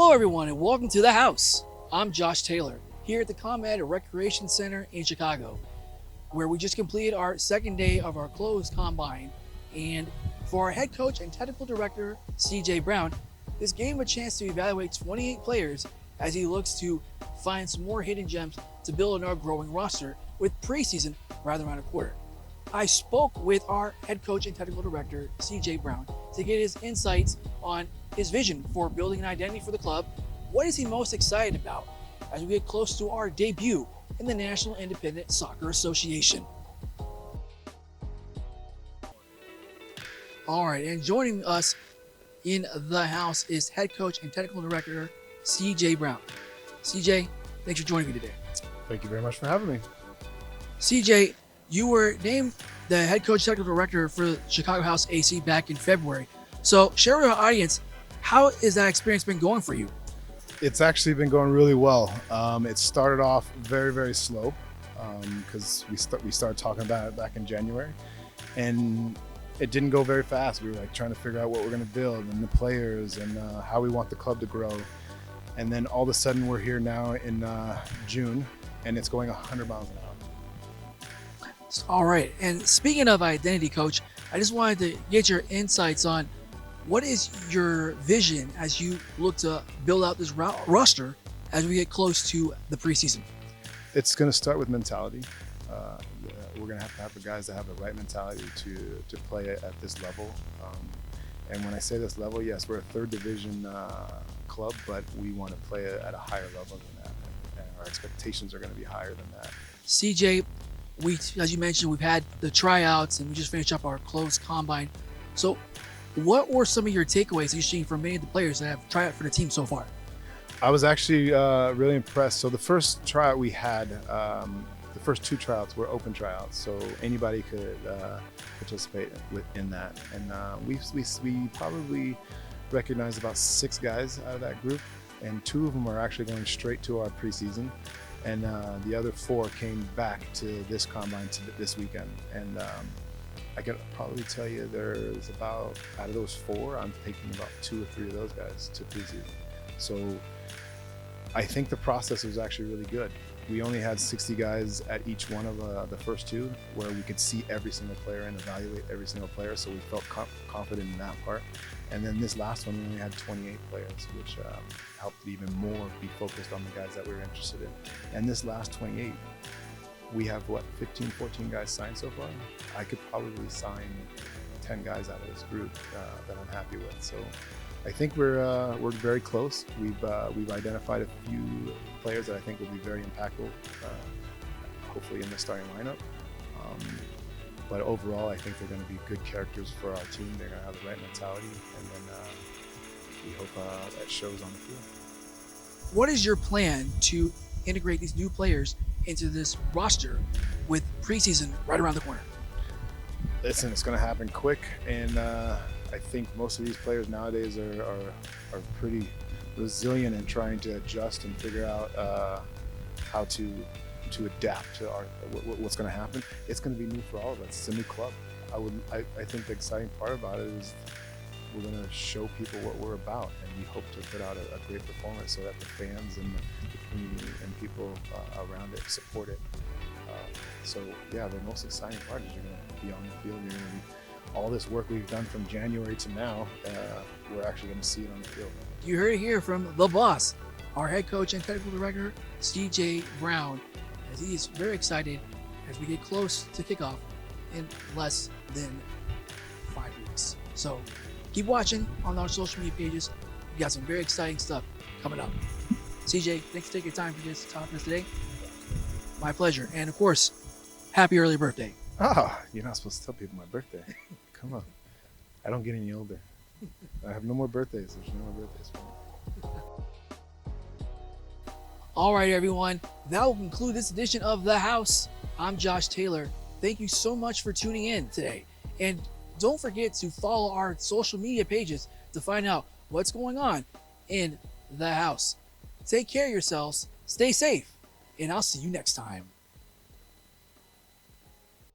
Hello everyone and welcome to The House. I'm Josh Taylor here at the Combat Recreation Center in Chicago, where we just completed our second day of our closed combine. And for our head coach and technical director, CJ Brown, this gave him a chance to evaluate 28 players as he looks to find some more hidden gems to build on our growing roster with preseason right around a quarter. I spoke with our head coach and technical director, CJ Brown, to get his insights on his vision for building an identity for the club. What is he most excited about as we get close to our debut in the National Independent Soccer Association? All right, and joining us in the house is head coach and technical director, CJ Brown. CJ, thanks for joining me today. Thank you very much for having me. CJ, you were named the head coach technical director for Chicago House AC back in February. So share with our audience, how has that experience been going for you? It's actually been going really well. It started off very, very slow because we started talking about it back in January, and it didn't go very fast. We were like trying to figure out what we're going to build and the players and how we want the club to grow. And then all of a sudden we're here now in June, and it's going 100 miles an hour. All right, and speaking of identity, coach, I just wanted to get your insights on what is your vision as you look to build out this roster as we get close to the preseason? It's going to start with mentality. We're going to have the guys that have the right mentality to play at this level. And when I say this level, yes, we're a third division club, but we want to play at a higher level than that. And our expectations are going to be higher than that. CJ, as you mentioned, we've had the tryouts and we just finished up our closed combine. So what were some of your takeaways that you've seen from many of the players that have tried out for the team so far? I was actually really impressed. So the first tryout we had, the first two tryouts were open tryouts, so anybody could participate in that. And we probably recognized about 6 guys out of that group, and 2 of them are actually going straight to our preseason. And the other 4 came back to this combine this weekend. And I can probably tell you there's about, out of those 4, I'm taking about 2 or 3 of those guys to preseason. So I think the process was actually really good. We only had 60 guys at each one of the first 2, where we could see every single player and evaluate every single player, so we felt confident in that part. And then this last one, we only had 28 players, which helped even more be focused on the guys that we were interested in. And this last 28, we have, 15, 14 guys signed so far? I could probably sign 10 guys out of this group that I'm happy with. So I think we're very close. We've identified a few players that I think will be very impactful, hopefully in the starting lineup. But overall, I think they're going to be good characters for our team. They're going to have the right mentality, and then we hope that shows on the field. What is your plan to integrate these new players into this roster with preseason right around the corner? Listen, it's going to happen quick, and I think most of these players nowadays are pretty resilient in trying to adjust and figure out how to adapt to what's going to happen. It's going to be new for all of us. It's a new club. I think the exciting part about it is we're going to show people what we're about, and we hope to put out a great performance so that the fans and the community and people around it support it. So yeah, the most exciting part is you're going to be on the field. You're going to be, all this work we've done from January to now, we're actually going to see it on the field. You heard it here from the boss, our head coach and technical director, CJ Brown, as he is very excited as we get close to kickoff in less than 5 weeks. So keep watching on our social media pages. We got some very exciting stuff coming up. CJ, thanks for taking your time for this talk with us today. My pleasure. And of course, happy early birthday. You're not supposed to tell people my birthday. Come on. I don't get any older. I have no more birthdays. There's no more birthdays for me. All right, everyone. That will conclude this edition of The House. I'm Josh Taylor. Thank you so much for tuning in today. And don't forget to follow our social media pages to find out what's going on in The House. Take care of yourselves, stay safe, and I'll see you next time.